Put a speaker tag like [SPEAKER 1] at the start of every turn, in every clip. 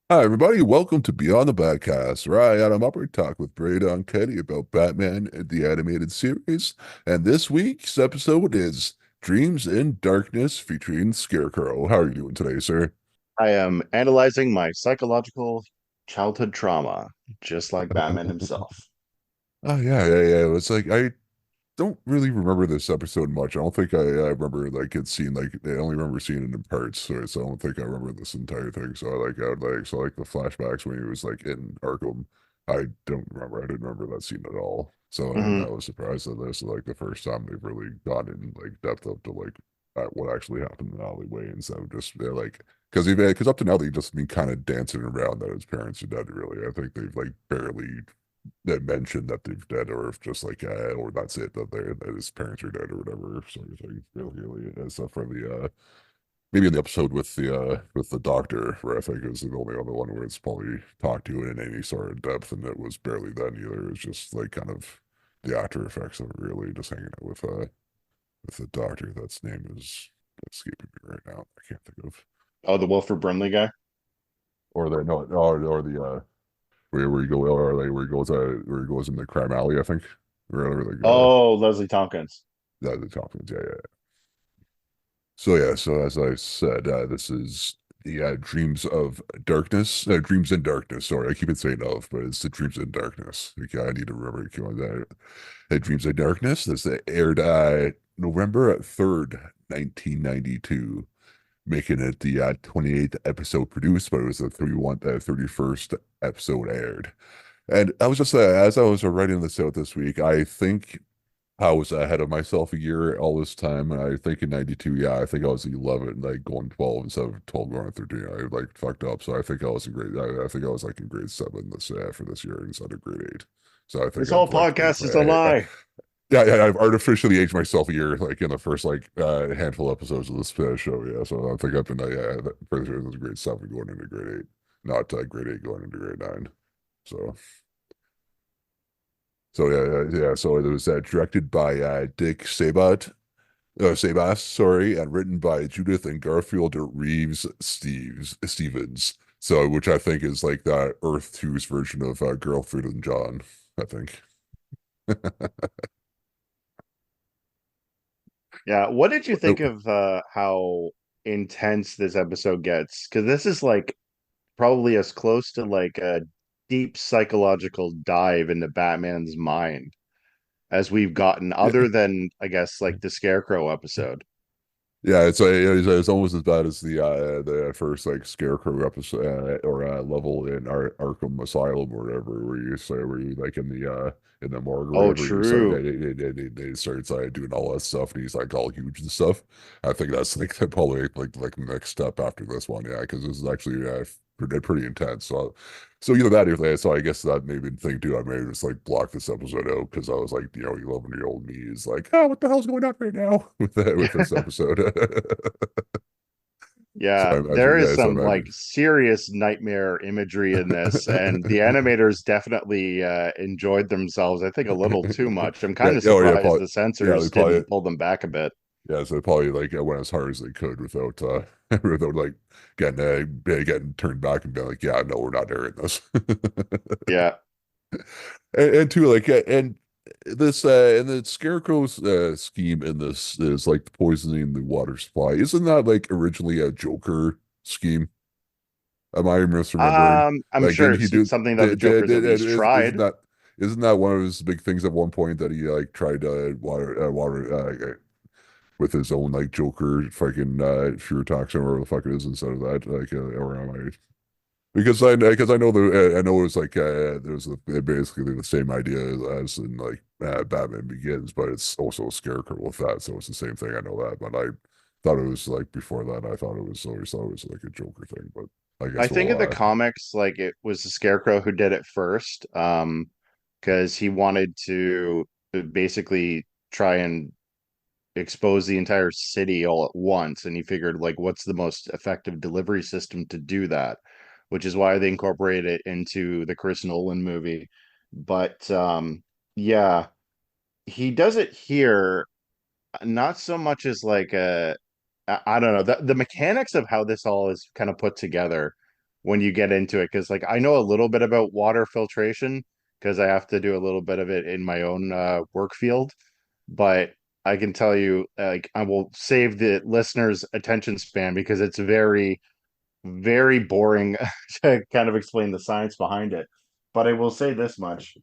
[SPEAKER 1] Hi, everybody. Welcome to Beyond the Badcast, where I, Adam Upper, talk with Breda and Katie about Batman, the animated series. And this week's episode is Dreams in Darkness featuring Scarecrow. How are you doing today, sir?
[SPEAKER 2] I am analyzing my psychological childhood trauma, just like Batman himself.
[SPEAKER 1] Oh, yeah. It's like I don't really remember this episode much. I don't think I remember like it seeing like I only remember seeing it in parts, so I don't think I remember this entire thing. So I like the flashbacks when he was like in Arkham. I don't remember. I didn't remember that scene at all. So and
[SPEAKER 2] Hmm.
[SPEAKER 1] I was surprised that this is like the first time they've really gone in like depth up to like what actually happened in the alleyway instead of just like because up to now they've just been kind of dancing around that his parents are dead. Really, I think they've like barely that mention that they've dead, or if just like or that's it, that his parents are dead or whatever sort of thing. Really, except for the maybe in the episode with the doctor, where I think it was the only other one where it's probably talked to in any sort of depth, and it was barely then either. It's just like kind of the after effects of it, really, just hanging out with the doctor. That's name is escaping me right now. I can't think of.
[SPEAKER 2] Oh, the Wilford Brimley guy?
[SPEAKER 1] Or the no, or the where you go, or like where he goes in the crime alley, I think. Or whatever,
[SPEAKER 2] Oh, Leslie Tompkins.
[SPEAKER 1] the Tompkins, yeah. So yeah, so as I said, this is the Dreams in Darkness. Sorry, I keep it saying of, but it's the Dreams in Darkness. Okay, I need to remember to on that. Dreams in Darkness. This aired November 3rd, 1992, making it the 28th episode produced, but it was the 31st episode aired. And I was just as I was writing this out this week, I think I was ahead of myself a year all this time. And I think in 92, yeah, I think I was 11, like going 12 instead of 12 going to 13. I like fucked up. So I think I was in I think I was like in grade seven this for this year instead of grade eight. So I think
[SPEAKER 2] This whole
[SPEAKER 1] I've
[SPEAKER 2] podcast is a lie.
[SPEAKER 1] yeah, I've artificially aged myself a year, like in the first like handful of episodes of this show. Yeah. So I think I've been, pretty sure it was grade seven going into grade eight, not grade eight going into grade nine. So. So yeah. So it was directed by Sabas, sorry, and written by Judith and Garfield Stevens. So which I think is like the Earth 2's version of Girlfriend and John, I think.
[SPEAKER 2] Yeah, what did you think
[SPEAKER 1] Oh,
[SPEAKER 2] of how intense this episode gets? Because this is like probably as close to like a deep psychological dive into Batman's mind as we've gotten,
[SPEAKER 1] yeah.
[SPEAKER 2] other than I guess like the Scarecrow episode.
[SPEAKER 1] Yeah, it's almost as bad as the first like Scarecrow episode or level in Arkham Asylum or whatever, where you like in the morgue or
[SPEAKER 2] Oh,
[SPEAKER 1] whatever, you start
[SPEAKER 2] true.
[SPEAKER 1] they start doing all that stuff, and he's like all huge and stuff. I think that's like probably like the next step after this one, yeah, because this is actually pretty intense. So either that or that, so I guess that maybe thing too. I may just like block this episode out because I was like, 11-year-old me is like, oh, what the hell's going on right now with this episode? So
[SPEAKER 2] Yeah,
[SPEAKER 1] I
[SPEAKER 2] there
[SPEAKER 1] imagine,
[SPEAKER 2] is
[SPEAKER 1] yeah. So I
[SPEAKER 2] some like
[SPEAKER 1] imagine,
[SPEAKER 2] serious nightmare imagery in this, and the animators definitely enjoyed themselves, I think, a little too much. I'm
[SPEAKER 1] yeah,
[SPEAKER 2] kind of
[SPEAKER 1] yeah,
[SPEAKER 2] surprised
[SPEAKER 1] probably,
[SPEAKER 2] the
[SPEAKER 1] yeah. They
[SPEAKER 2] censors
[SPEAKER 1] probably,
[SPEAKER 2] didn't pull them back a bit.
[SPEAKER 1] yeah. So they probably like went as hard as they could without without like getting turned back and being like, yeah, no, we're not airing this.
[SPEAKER 2] Yeah.
[SPEAKER 1] And two, like, and this and the Scarecrow's scheme in this is like poisoning the water supply. Isn't that like originally a Joker scheme? Am I misremembering?
[SPEAKER 2] I'm
[SPEAKER 1] Like,
[SPEAKER 2] sure
[SPEAKER 1] didn't he
[SPEAKER 2] it's
[SPEAKER 1] do?
[SPEAKER 2] something that the Joker's at least
[SPEAKER 1] Isn't
[SPEAKER 2] tried.
[SPEAKER 1] that one of his big things at one point that he like tried water with his own like Joker fucking fear toxin or whatever the fuck it is instead of that? Like, or am I? Because I know I know it was like there's basically the same idea as in like Batman Begins, but it's also a Scarecrow with that, so it's the same thing. I know that, but I thought it was like before that. I thought it was always thought it was like a Joker thing, but I
[SPEAKER 2] I
[SPEAKER 1] guess
[SPEAKER 2] think in the
[SPEAKER 1] we'll
[SPEAKER 2] comics, like it was the Scarecrow who did it first, because he wanted to basically try and expose the entire city all at once, and he figured like what's the most effective delivery system to do that, which is why they incorporated it into the Chris Nolan movie. But yeah, he does it here, not so much as like a I don't know, the mechanics of how this all is kind of put together when you get into it, because like I know a little bit about water filtration because I have to do a little bit of it in my own work field, but I can tell you, like, I will save the listeners' attention span because it's very, very boring to kind of explain the science behind it. But I will say this much: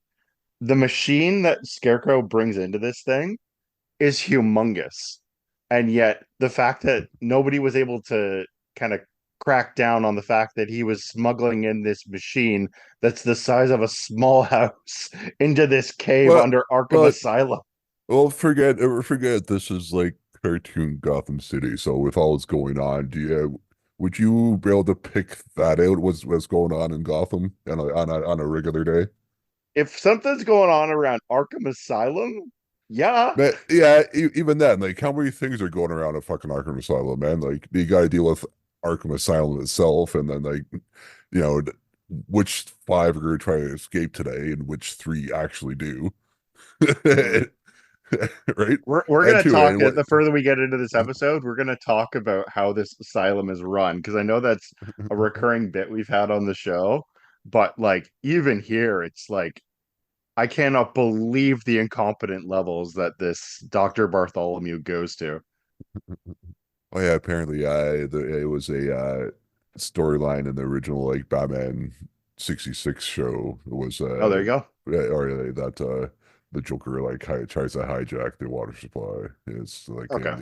[SPEAKER 2] the machine that Scarecrow brings into this thing is humongous. And yet the fact that nobody was able to kind of crack down on the fact that he was smuggling in this machine that's the size of a small house into this cave
[SPEAKER 1] But
[SPEAKER 2] under Arkham
[SPEAKER 1] but
[SPEAKER 2] Asylum.
[SPEAKER 1] well, forget this is like cartoon Gotham City. So with all that's going on, would you be able to pick that out? What's going on in Gotham on a regular day?
[SPEAKER 2] If something's going on around Arkham Asylum, yeah.
[SPEAKER 1] But yeah, even then, like how many things are going around at fucking Arkham Asylum, man? Like you got to deal with Arkham Asylum itself, and then like which five are going to try to escape today, and which three actually do,
[SPEAKER 2] Mm.
[SPEAKER 1] right?
[SPEAKER 2] We're
[SPEAKER 1] And
[SPEAKER 2] gonna
[SPEAKER 1] two,
[SPEAKER 2] talk
[SPEAKER 1] and what?
[SPEAKER 2] the further we get into this episode, we're gonna talk about how this asylum is run because I know that's a recurring bit we've had on the show. But like even here, it's like I cannot believe the incompetent levels that this Dr. Bartholomew goes to.
[SPEAKER 1] Oh yeah, apparently, it was a storyline in the original like Batman 66 show. It was
[SPEAKER 2] Oh, there you go.
[SPEAKER 1] that the Joker like tries to hijack the water supply. It's like
[SPEAKER 2] Okay.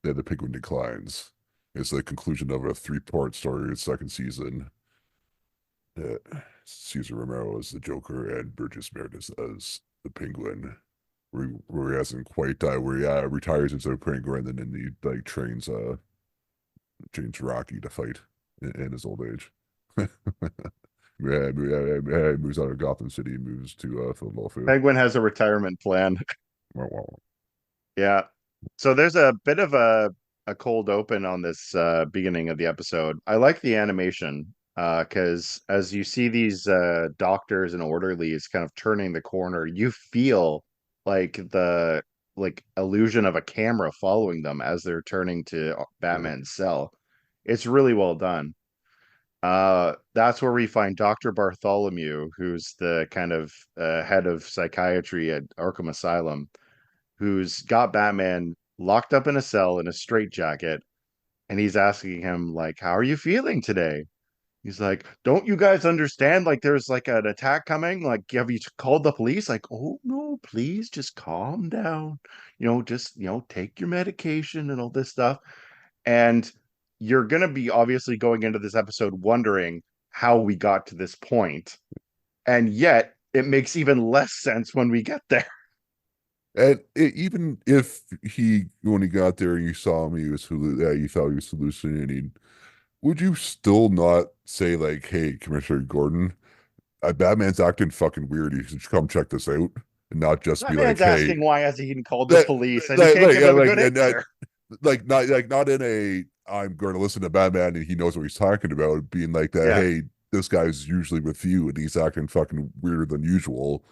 [SPEAKER 1] in the Penguin declines. It's the conclusion of a three-part story, its second season. Uh, Caesar Romero as the Joker and Burgess Meredith as the Penguin. Where he hasn't quite died, where he retires as a Penguin and then he like trains Rocky to fight in his old age. He moves out of Gotham City, moves to Philadelphia.
[SPEAKER 2] Penguin has a retirement plan.
[SPEAKER 1] Wow, wow.
[SPEAKER 2] Yeah. So there's a bit of a cold open on this beginning of the episode. I like the animation because as you see these doctors and orderlies kind of turning the corner, you feel like the like illusion of a camera following them as they're turning to
[SPEAKER 1] Yeah.
[SPEAKER 2] Batman's cell. It's really well done. That's where we find Dr. Bartholomew, who's the kind of head of psychiatry at Arkham Asylum, who's got Batman locked up in a cell in a straitjacket, and he's asking him like, "How are you feeling today?" He's like, "Don't you guys understand? Like, there's like an attack coming. Like, have you called the police?" Like, "Oh no, please just calm down. Just take your medication and all this stuff." And you're gonna be obviously going into this episode wondering how we got to this point, and yet it makes even less sense when we get there.
[SPEAKER 1] And even if when he got there and you saw him, you thought he was hallucinating, would you still not say like, "Hey, Commissioner Gordon, Batman's acting fucking weird. You should come check this out," and not just be like,
[SPEAKER 2] Batman's
[SPEAKER 1] "Hey,
[SPEAKER 2] asking why hasn't he called the
[SPEAKER 1] that,
[SPEAKER 2] police, and he can't give
[SPEAKER 1] yeah,
[SPEAKER 2] him a good answer.
[SPEAKER 1] not in a I'm going to listen to Batman and he knows what he's talking about, being like that.
[SPEAKER 2] Yeah,
[SPEAKER 1] Hey, this guy's usually with you and he's acting fucking weirder than usual.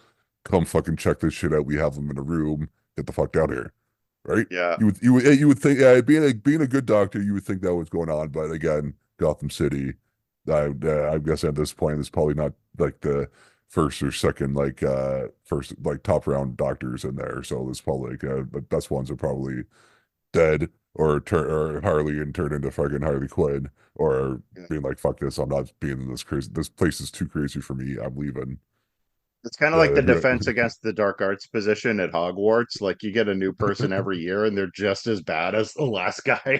[SPEAKER 1] Come fucking check this shit out. We have him in a room. Get the fuck down here, right?
[SPEAKER 2] yeah.
[SPEAKER 1] You would think, being a good doctor, you would think that was going on, but again, Gotham City. I'm guessing at this point, it's probably not like the first or second first like top round doctors in there. So there's probably like the best ones are probably dead or Harley and turn into fucking Harley Quinn or
[SPEAKER 2] Yeah.
[SPEAKER 1] being like fuck this, I'm not being in this crazy, this place is too crazy for me, I'm leaving.
[SPEAKER 2] It's kind of like the defense against the dark arts position at Hogwarts. Like you get a new person every year, and they're just as bad as the last guy.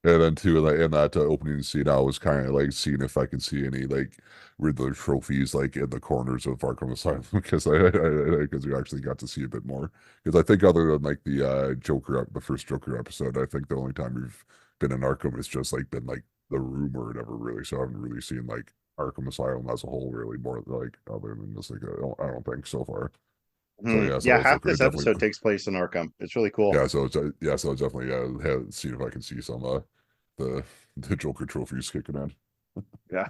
[SPEAKER 1] And then too, like in that opening scene, I was kind of like seeing if I could see any like Riddler trophies like in the corners of Arkham Asylum because because we actually got to see a bit more. Because I think other than like the first Joker episode, I think the only time we've been in Arkham has just like been like the room or whatever, really. So I haven't really seen like Arkham Asylum as a whole, really, more like other than just like I don't think so far. So
[SPEAKER 2] Hmm.
[SPEAKER 1] yeah,
[SPEAKER 2] Yeah,
[SPEAKER 1] so it's
[SPEAKER 2] half
[SPEAKER 1] okay,
[SPEAKER 2] this episode
[SPEAKER 1] definitely.
[SPEAKER 2] takes place in Arkham. It's really cool.
[SPEAKER 1] So it's definitely see if I can see some the the Joker trophies kicking in.
[SPEAKER 2] Yeah.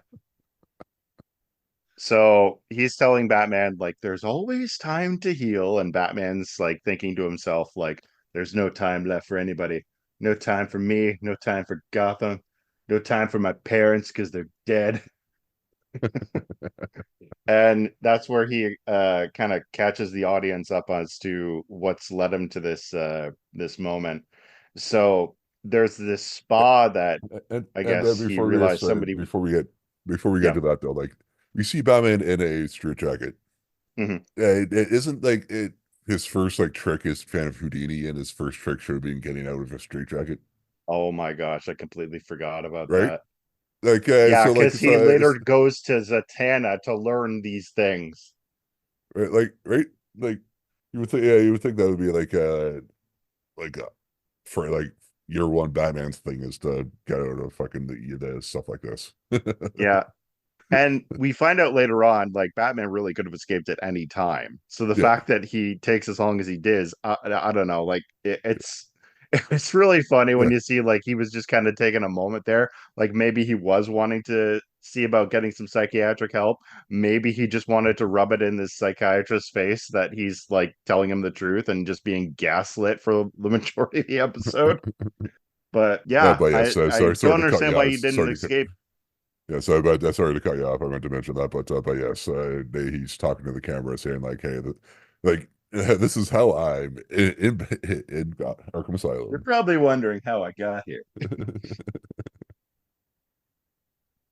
[SPEAKER 2] So he's telling Batman, like, there's always time to heal. And Batman's like thinking to himself, like, there's no time left for anybody. No time for me, no time for Gotham. No time for my parents because they're dead. And that's where he kind of catches the audience up as to what's led him to this moment. So there's this spa that I
[SPEAKER 1] And then
[SPEAKER 2] guess he realized somebody.
[SPEAKER 1] before we get
[SPEAKER 2] Yeah.
[SPEAKER 1] to that though, like we see Batman in a straitjacket.
[SPEAKER 2] Hmm.
[SPEAKER 1] It isn't like it his first like trick is fan of Houdini, and his first trick should have been getting out of a straitjacket,
[SPEAKER 2] Oh my gosh, I completely forgot about
[SPEAKER 1] right?
[SPEAKER 2] that.
[SPEAKER 1] Like
[SPEAKER 2] Yeah,
[SPEAKER 1] so like
[SPEAKER 2] because he later goes to Zatanna to learn these things.
[SPEAKER 1] right like you would think you would think that would be like for like year one Batman's thing is to get out of fucking the stuff like this.
[SPEAKER 2] Yeah. And we find out later on, like Batman really could have escaped at any time. So the
[SPEAKER 1] Yeah,
[SPEAKER 2] fact that he takes as long as he did, I don't know. Like it's really funny when
[SPEAKER 1] yeah.
[SPEAKER 2] you see like he was just kind of taking a moment there. Like maybe he was wanting to see about getting some psychiatric help. Maybe he just wanted to rub it in this psychiatrist's face that he's like telling him the truth and just being gaslit for the majority of the episode. But yeah,
[SPEAKER 1] But yes,
[SPEAKER 2] I
[SPEAKER 1] sorry
[SPEAKER 2] don't
[SPEAKER 1] to cut
[SPEAKER 2] understand
[SPEAKER 1] you
[SPEAKER 2] why
[SPEAKER 1] off.
[SPEAKER 2] he didn't
[SPEAKER 1] Sorry to cut.
[SPEAKER 2] escape.
[SPEAKER 1] Yeah, sorry to cut you off. I meant to mention that, but yes, he's talking to the camera saying like, "Hey, like this is how I'm in Arkham
[SPEAKER 2] You're
[SPEAKER 1] Asylum."
[SPEAKER 2] probably wondering how I got here.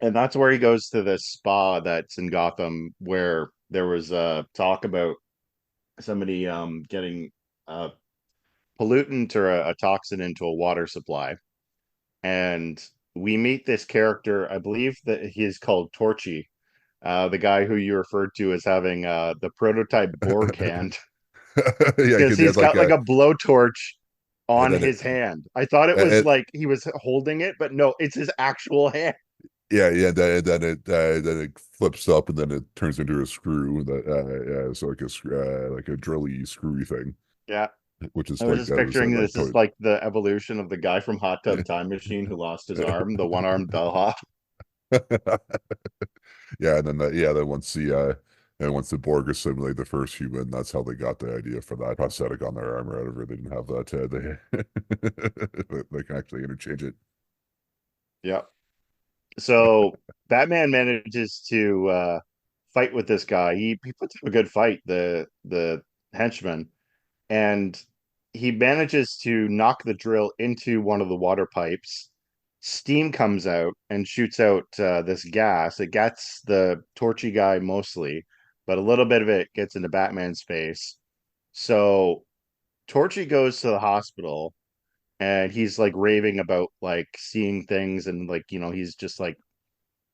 [SPEAKER 2] And that's where he goes to this spa that's in Gotham where there was talk about somebody getting a pollutant or a toxin into a water supply. And we meet this character, I believe that he is called Torchy, the guy who you referred to as having the prototype Borg hand,
[SPEAKER 1] Yeah,
[SPEAKER 2] because
[SPEAKER 1] because he
[SPEAKER 2] he's
[SPEAKER 1] had like
[SPEAKER 2] got like a blowtorch
[SPEAKER 1] and
[SPEAKER 2] on
[SPEAKER 1] then
[SPEAKER 2] his hand. I thought it was
[SPEAKER 1] and,
[SPEAKER 2] like he was holding it, but no, it's his actual hand.
[SPEAKER 1] yeah, then it flips up and then it turns into a screw that yeah, so like like a drilly screwy thing,
[SPEAKER 2] Yeah.
[SPEAKER 1] which
[SPEAKER 2] I
[SPEAKER 1] is
[SPEAKER 2] was
[SPEAKER 1] like
[SPEAKER 2] just
[SPEAKER 1] that was
[SPEAKER 2] picturing
[SPEAKER 1] like
[SPEAKER 2] this as
[SPEAKER 1] totally
[SPEAKER 2] like the evolution of the guy from Hot Tub Time Machine who lost his arm, the one-armed bellhop.
[SPEAKER 1] Yeah, and then yeah, then once the Borg assimilate the first human, that's how they got the idea for that prosthetic on their arm or whatever. They didn't have that. They can actually interchange it.
[SPEAKER 2] Yeah. So Batman manages to fight with this guy. He puts up a good fight, the henchman, and he manages to knock the drill into one of the water pipes. Steam comes out and shoots out this gas. It gets the torchy guy mostly, but a little bit of it gets into Batman's face. So Torchy goes to the hospital and he's like raving about like seeing things and like, he's just like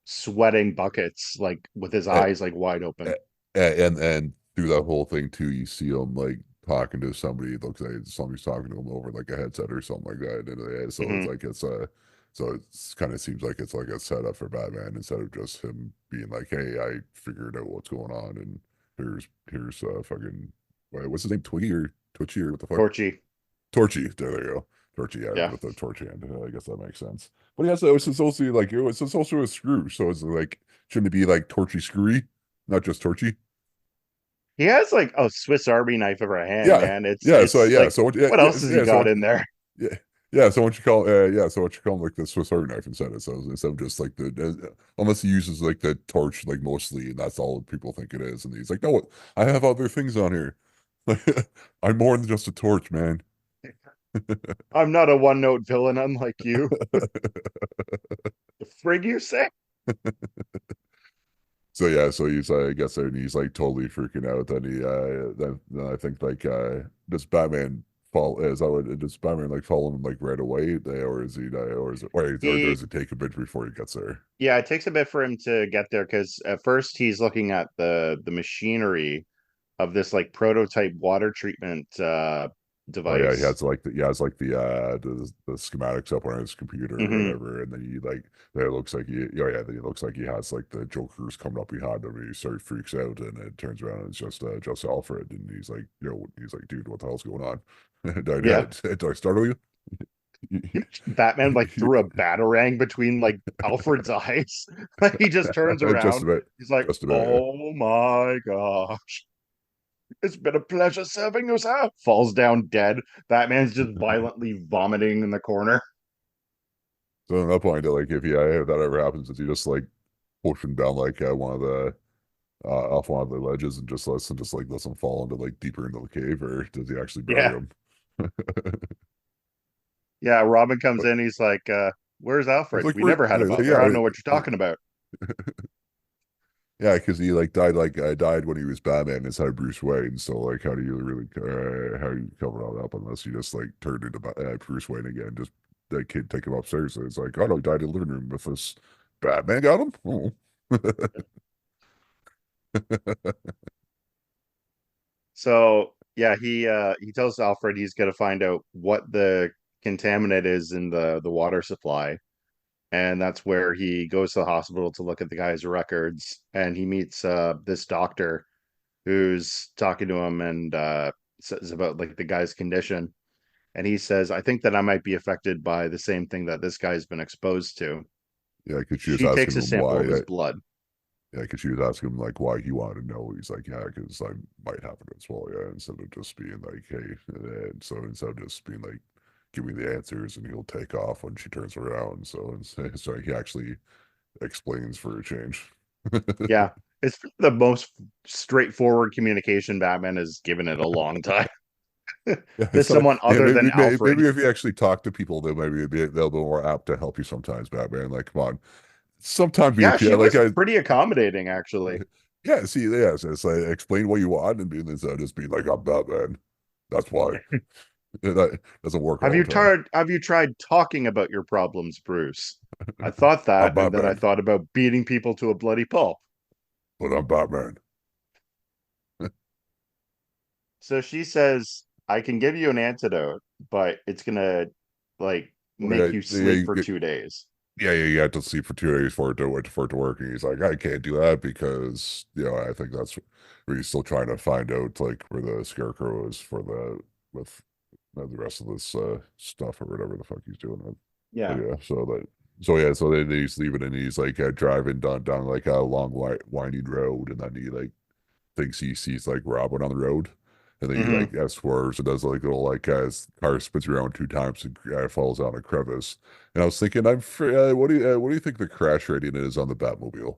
[SPEAKER 2] sweating buckets, like with his
[SPEAKER 1] Uh,
[SPEAKER 2] eyes like wide open.
[SPEAKER 1] and through that whole thing too, you see him like talking to somebody. It looks like somebody's talking to him over like a headset or something like that. And so it's
[SPEAKER 2] Hmm.
[SPEAKER 1] like so it's kind of seems like it's like a setup for Batman instead of just him being like, "Hey, I figured out what's going on, and here's fucking what's his name, Twiggy or Twitchy or what the fuck."
[SPEAKER 2] Torchy.
[SPEAKER 1] Torchy. There you go. Torchy, yeah,
[SPEAKER 2] Yeah.
[SPEAKER 1] with the torch hand. I guess that makes sense. But yeah, so it's also like it's also a screw. So it's like shouldn't it be like torchy screwy, not just torchy?
[SPEAKER 2] He has like a Swiss Army knife of a hand,
[SPEAKER 1] Yeah,
[SPEAKER 2] man. It's
[SPEAKER 1] yeah. So
[SPEAKER 2] it's
[SPEAKER 1] yeah,
[SPEAKER 2] like
[SPEAKER 1] so
[SPEAKER 2] what else has he got in there?
[SPEAKER 1] yeah, yeah. So what you call so what you call like the Swiss Army knife instead of just like unless he uses like the torch like mostly, and that's all people think it is, and he's like, no, I have other things on here. I'm more than just a torch, man.
[SPEAKER 2] I'm not a one-note villain unlike you. The frig you say?
[SPEAKER 1] So yeah, so he's I guess and he's like totally freaking out. Then then I think like does Batman fall is that what does Batman like follow him like right away or is he or does
[SPEAKER 2] He
[SPEAKER 1] it take a bit before he gets there?
[SPEAKER 2] Yeah, it takes a bit for him to get there because at first he's looking at the machinery of this like prototype water treatment
[SPEAKER 1] Oh yeah,
[SPEAKER 2] device.
[SPEAKER 1] he has like the schematics up on his computer or
[SPEAKER 2] Hmm.
[SPEAKER 1] whatever, and then he like it looks like then it looks like he has like the Joker's coming up behind him, and he sort of freaks out, and it turns around and it's just Alfred, and he's like he's like, dude, what the hell's going on?
[SPEAKER 2] Yeah.
[SPEAKER 1] Did I startle you?
[SPEAKER 2] Batman like threw a batarang between like Alfred's eyes. Like he just turns
[SPEAKER 1] Just
[SPEAKER 2] around.
[SPEAKER 1] about,
[SPEAKER 2] He's like,
[SPEAKER 1] just about. Yeah.
[SPEAKER 2] "Oh my gosh. It's been a pleasure serving you, sir." Falls down dead. Batman's just violently vomiting in the corner.
[SPEAKER 1] So at that point, like if that ever happens, is he just like push him down like one of the off one of the ledges and just like lets him fall into like deeper into the cave, or does he actually bury
[SPEAKER 2] Yeah.
[SPEAKER 1] him?
[SPEAKER 2] Yeah, Robin comes
[SPEAKER 1] But
[SPEAKER 2] in, he's like, where's
[SPEAKER 1] it's
[SPEAKER 2] Alfred?
[SPEAKER 1] like
[SPEAKER 2] We
[SPEAKER 1] we're
[SPEAKER 2] never had a butler. I don't
[SPEAKER 1] yeah
[SPEAKER 2] know what you're talking about.
[SPEAKER 1] yeah because he like died died when he was Batman inside of Bruce Wayne. So like how do you really how do you cover all that up unless you just like turned into Bruce Wayne again? Just that kid take him upstairs. And it's like oh no, he died in the living room with us. Batman got him. Oh.
[SPEAKER 2] So yeah, he tells Alfred he's gonna find out what the contaminant is in the water supply. And that's where he goes to the hospital to look at the guy's records. And he meets this doctor who's talking to him and says about like the guy's condition. And he says, I think that I might be affected by the same thing that this guy's been exposed to.
[SPEAKER 1] Yeah, because she was
[SPEAKER 2] She
[SPEAKER 1] asking
[SPEAKER 2] takes a
[SPEAKER 1] him
[SPEAKER 2] sample
[SPEAKER 1] why.
[SPEAKER 2] of his blood.
[SPEAKER 1] Yeah, because she was asking him like why he wanted to know. He's like, yeah, because I might happen as well. Yeah, instead of just being like, hey, and so instead of just being like, give me the answers and he'll take off when she turns around. So so he actually explains for a change.
[SPEAKER 2] Yeah. It's the most straightforward communication Batman has given it a long time
[SPEAKER 1] Yeah,
[SPEAKER 2] to
[SPEAKER 1] so
[SPEAKER 2] someone
[SPEAKER 1] yeah,
[SPEAKER 2] other than Alfred.
[SPEAKER 1] maybe if you actually talk to people, they'll be more apt to help you sometimes. Batman, like, come on, sometimes we
[SPEAKER 2] Yeah, she
[SPEAKER 1] appear like
[SPEAKER 2] was
[SPEAKER 1] I.
[SPEAKER 2] pretty accommodating, actually.
[SPEAKER 1] Yeah, see, yeah, so it's like explain what you want and being instead of just being like, I'm Batman. That's why. That doesn't work all the time.
[SPEAKER 2] Have you tried talking about your problems, Bruce? I thought
[SPEAKER 1] I'm
[SPEAKER 2] that, and then I
[SPEAKER 1] Batman,
[SPEAKER 2] thought about beating people to a bloody pulp.
[SPEAKER 1] but I'm Batman.
[SPEAKER 2] So she says, I can give you an antidote, but it's gonna like
[SPEAKER 1] Oh,
[SPEAKER 2] make you sleep for 2 days.
[SPEAKER 1] you have to sleep for 2 days for it to work. And he's like, I can't do that because I think that's where he's still trying to find out like where the scarecrow is for with the rest of this stuff or whatever the fuck he's doing. But
[SPEAKER 2] Yeah.
[SPEAKER 1] yeah, so then he's leaving and he's like driving down like a long winding road, and then he like thinks he sees like Robin on the road, and then he
[SPEAKER 2] Hmm.
[SPEAKER 1] like swerves and does like little like his car spins around 2 times and falls down a crevice. And I was thinking, what do you think the crash rating is on the Batmobile?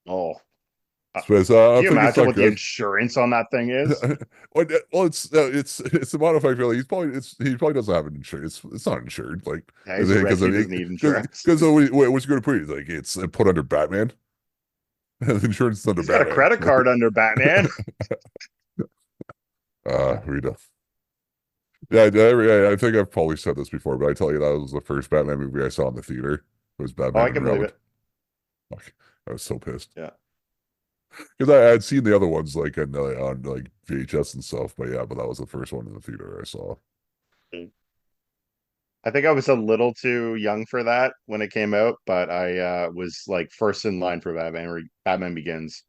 [SPEAKER 2] Oh, uh,
[SPEAKER 1] So
[SPEAKER 2] can
[SPEAKER 1] I'm
[SPEAKER 2] you
[SPEAKER 1] thinking it's
[SPEAKER 2] imagine
[SPEAKER 1] not
[SPEAKER 2] what the
[SPEAKER 1] good.
[SPEAKER 2] insurance on that thing is?
[SPEAKER 1] Well, it's a modified really. He probably doesn't have an insurance. It's not insured, like
[SPEAKER 2] Yeah, he's
[SPEAKER 1] because
[SPEAKER 2] rich. He
[SPEAKER 1] I mean
[SPEAKER 2] doesn't need insurance.
[SPEAKER 1] because what's going to put it like it's put under Batman. The insurance is under
[SPEAKER 2] He's got a
[SPEAKER 1] Batman.
[SPEAKER 2] credit card under Batman.
[SPEAKER 1] Rita. Yeah, I think I've probably said this before, but I tell you that was the first Batman movie I saw in the theater. It was
[SPEAKER 2] Oh, I
[SPEAKER 1] Batman and
[SPEAKER 2] can believe
[SPEAKER 1] Robin.
[SPEAKER 2] it.
[SPEAKER 1] Fuck, I was so pissed
[SPEAKER 2] Yeah.
[SPEAKER 1] because I had seen the other ones like on like VHS and stuff, but yeah, but that was the first one in the theater I saw.
[SPEAKER 2] I think I was a little too young for that when it came out, but I was like first in line for Batman Begins,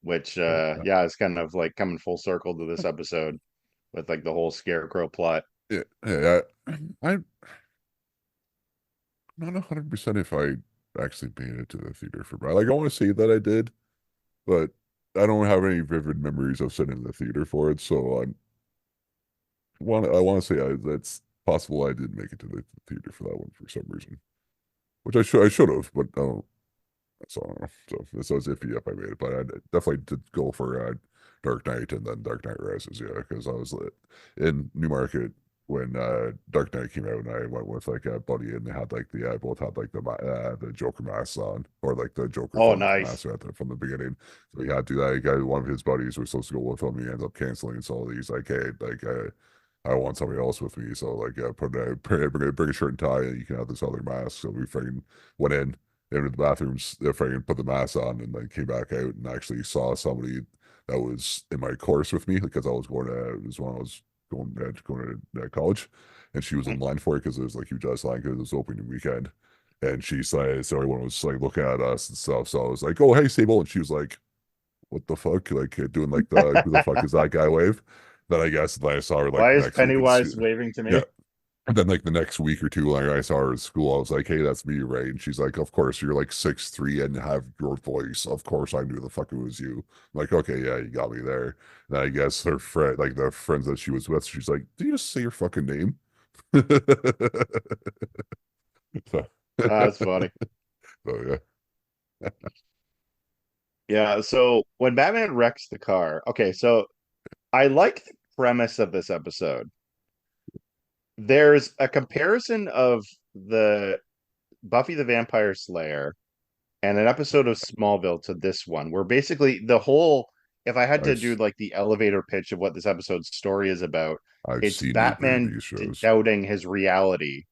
[SPEAKER 2] which
[SPEAKER 1] Yeah,
[SPEAKER 2] yeah, it's kind of like coming full circle to this episode with like the whole Scarecrow plot.
[SPEAKER 1] yeah. I'm not 100% if I actually made it to the theater for like I want to say that I did, but I don't have any vivid memories of sitting in the theater for it. So I want to say that's possible I did make it to the theater for that one for some reason, which I should have, but so I don't know. So it's iffy if I made it, but I definitely did go for Dark Knight and then Dark Knight Rises, yeah, because I was in Newmarket when Dark Knight came out, and I went with like a buddy, and they had like both had like the Joker masks on, or like the Joker
[SPEAKER 2] Oh,
[SPEAKER 1] themed
[SPEAKER 2] nice.
[SPEAKER 1] mask from the beginning. So he had to do that. One of his buddies was supposed to go with him. He ends up canceling, so he's like, hey, like I want somebody else with me, so like bring a shirt and tie, and you can have this other mask. So we freaking went into the bathrooms, if I can put the mask on, and then came back out and actually saw somebody that was in my course with me because I was going to it was when I was going to college, and she was in line for it because it was like huge ass line because it was opening weekend, and she's like, so everyone was like looking at us and stuff. So I was like, oh hey Sable, and she was like, what the fuck, like doing like the who the fuck is that guy wave. Then I guess then I saw her like
[SPEAKER 2] Why
[SPEAKER 1] the
[SPEAKER 2] is
[SPEAKER 1] next week in
[SPEAKER 2] Pennywise waving to
[SPEAKER 1] yeah,
[SPEAKER 2] me?
[SPEAKER 1] and then like the next week or two, when I saw her at school, I was like, "Hey, that's me, right?" And she's like, "Of course, you're like 6'3" and have your voice. Of course, I knew the fuck it was you." I'm like, okay, yeah, you got me there. And I guess her friend, like the friends that she was with, she's like, "Did you just say your fucking name?" So,
[SPEAKER 2] That's funny.
[SPEAKER 1] Oh yeah,
[SPEAKER 2] Yeah, so when Batman wrecks the car, okay, so I like the premise of this episode. There's a comparison of the Buffy the Vampire Slayer and an episode of Smallville to this one, where basically the whole, if I had to do
[SPEAKER 1] I've
[SPEAKER 2] like the elevator pitch of what this episode's story is about,
[SPEAKER 1] I've
[SPEAKER 2] it's
[SPEAKER 1] seen neither of
[SPEAKER 2] Batman
[SPEAKER 1] these shows.
[SPEAKER 2] doubting his reality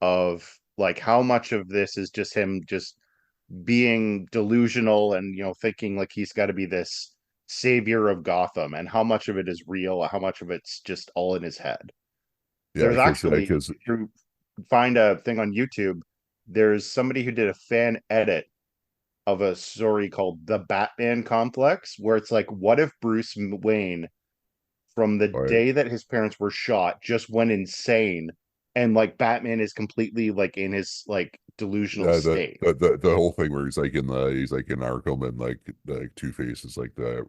[SPEAKER 2] of like how much of this is just him just being delusional and thinking like he's got to be this savior of Gotham, and how much of it is real, how much of it's just all in his head.
[SPEAKER 1] Yeah,
[SPEAKER 2] There's actually,
[SPEAKER 1] because
[SPEAKER 2] if you find a thing on YouTube, there's somebody who did a fan edit of a story called The Batman Complex, where it's like, what if Bruce Wayne, from the day that his parents were shot, just went insane, and like Batman is completely like in his like delusional
[SPEAKER 1] yeah,
[SPEAKER 2] state.
[SPEAKER 1] the whole thing where he's like in Arkham and like Two Face is like the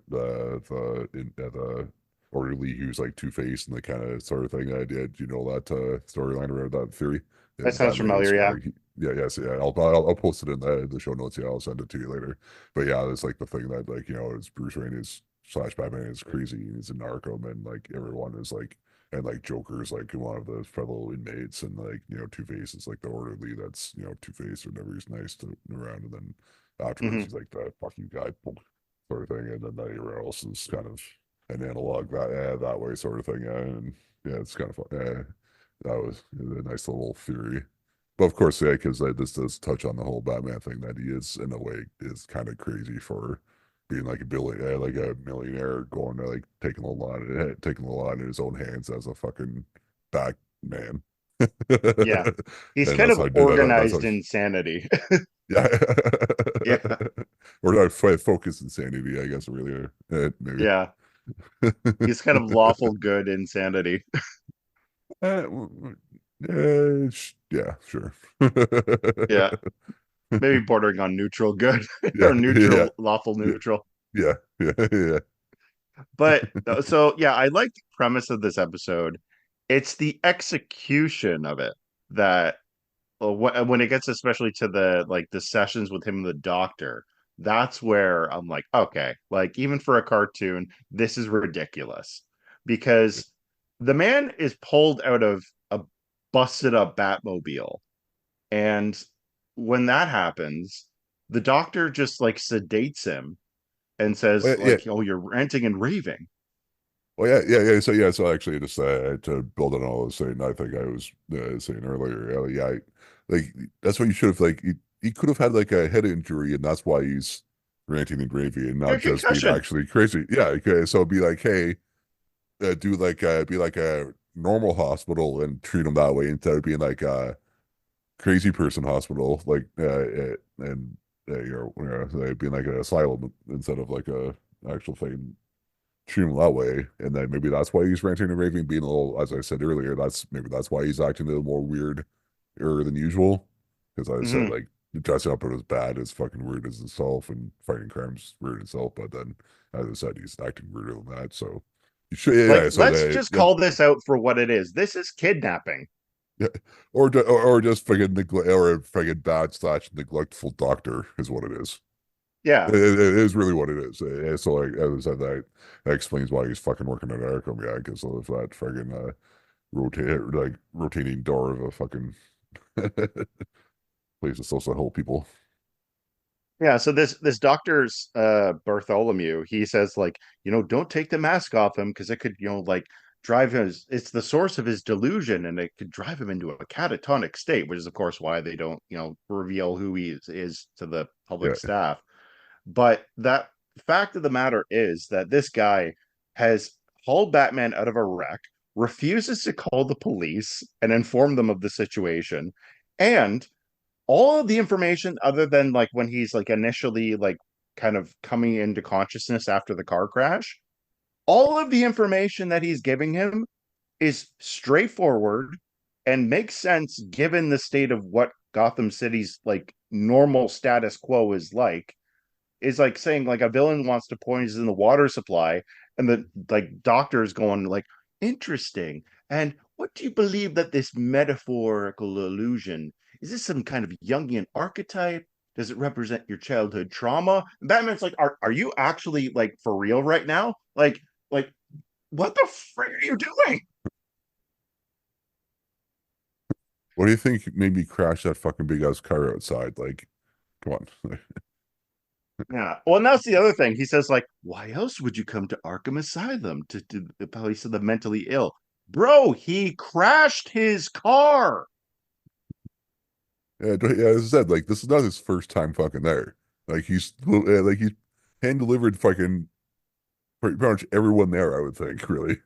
[SPEAKER 1] orderly who's like Two Face and the kind of sort of thing. I did you know that storyline around that theory?
[SPEAKER 2] That
[SPEAKER 1] And
[SPEAKER 2] sounds
[SPEAKER 1] Batman
[SPEAKER 2] familiar,
[SPEAKER 1] is
[SPEAKER 2] yeah.
[SPEAKER 1] where yeah, yes, yeah. I'll post it in the show notes. Yeah, I'll send it to you later. But yeah, it's like the thing that like it's Bruce Wayne is slash Batman is crazy. He's in Arkham and like everyone is like and like Joker's like one of the fellow inmates, and like Two Face is like the orderly that's Two Face or whatever. He's nice to around, and then afterwards
[SPEAKER 2] Hmm.
[SPEAKER 1] he's like the fucking guy sort of thing, and then everyone else is kind of an analog that way sort of thing. Yeah, and yeah, it's kind of fun. Yeah, that was a nice little theory. But of course, yeah, because this does touch on the whole Batman thing that he is in a way is kind of crazy for being like a billionaire, like a millionaire, going to like taking the law in his own hands as a fucking Batman.
[SPEAKER 2] Yeah. He's
[SPEAKER 1] And
[SPEAKER 2] kind
[SPEAKER 1] that's
[SPEAKER 2] of
[SPEAKER 1] how I did that. That's how,
[SPEAKER 2] organized insanity.
[SPEAKER 1] yeah.
[SPEAKER 2] Yeah.
[SPEAKER 1] Or not focus insanity, I guess, really, maybe.
[SPEAKER 2] Yeah. He's kind of lawful good insanity.
[SPEAKER 1] Yeah, sure.
[SPEAKER 2] Yeah. Maybe bordering on neutral good
[SPEAKER 1] Yeah,
[SPEAKER 2] or
[SPEAKER 1] yeah,
[SPEAKER 2] neutral, lawful
[SPEAKER 1] yeah,
[SPEAKER 2] neutral.
[SPEAKER 1] yeah, yeah, yeah.
[SPEAKER 2] But so yeah, I like the premise of this episode. It's the execution of it that when it gets especially to the like the sessions with him and the doctor, that's where I'm like, okay, like even for a cartoon, this is ridiculous because the man is pulled out of a busted up Batmobile, and when that happens, the doctor just like sedates him and says
[SPEAKER 1] Well, yeah,
[SPEAKER 2] like, "Oh, you're ranting and raving."
[SPEAKER 1] well, yeah. So actually, just to build on all I was saying, I think I was saying earlier, like that's what you should have he could have had like a head injury, and that's why he's ranting and raving, and
[SPEAKER 2] A
[SPEAKER 1] not just being
[SPEAKER 2] concussion.
[SPEAKER 1] actually crazy. Yeah, okay. So be like, hey, do like be like a normal hospital and treat him that way instead of being like a crazy person hospital, like and being like an asylum instead of like a actual thing treat him that way, and then maybe that's why he's ranting and raving, being a little, as I said earlier, that's why he's acting a little more weird than usual. Because I said
[SPEAKER 2] Hmm.
[SPEAKER 1] like dressing up as bad is fucking weird as himself, and fighting crimes weird itself. But then, as I said, he's acting weirder than that. So you should,
[SPEAKER 2] Like,
[SPEAKER 1] yeah. So
[SPEAKER 2] let's
[SPEAKER 1] they,
[SPEAKER 2] just call this out for what it is. This is kidnapping.
[SPEAKER 1] yeah, or just fucking neglect or a fucking bad slash neglectful doctor is what it is.
[SPEAKER 2] Yeah.
[SPEAKER 1] It is really what it is. So, like, as I said, that explains why he's fucking working at Arkham, yeah, because of that fucking rotating door of a fucking place that's supposed to help people.
[SPEAKER 2] Yeah, so this doctor's Bartholomew, he says like, don't take the mask off him because it could, like drive his it's the source of his delusion, and it could drive him into a catatonic state, which is of course why they don't, reveal who he is to the public
[SPEAKER 1] Yeah,
[SPEAKER 2] staff. But that fact of the matter is that this guy has hauled Batman out of a wreck, refuses to call the police and inform them of the situation, and all of the information other than like when he's like initially like kind of coming into consciousness after the car crash, all of the information that he's giving him is straightforward and makes sense given the state of what Gotham City's like normal status quo is like saying like a villain wants to poison the water supply, and the like doctor's going like, interesting, and what do you believe that this metaphorical illusion Is this some kind of Jungian archetype? Does it represent your childhood trauma? And Batman's like, are you actually like for real right now? Like what the frick are you doing?
[SPEAKER 1] What do you think made me crash that fucking big ass car outside? Like, come on.
[SPEAKER 2] Yeah. Well, and that's the other thing. He says, like, why else would you come to Arkham Asylum to the police of the mentally ill? Bro, he crashed his car.
[SPEAKER 1] Yeah, as I said, like this is not his first time fucking there. He's hand delivered fucking pretty much everyone there, I would think, really,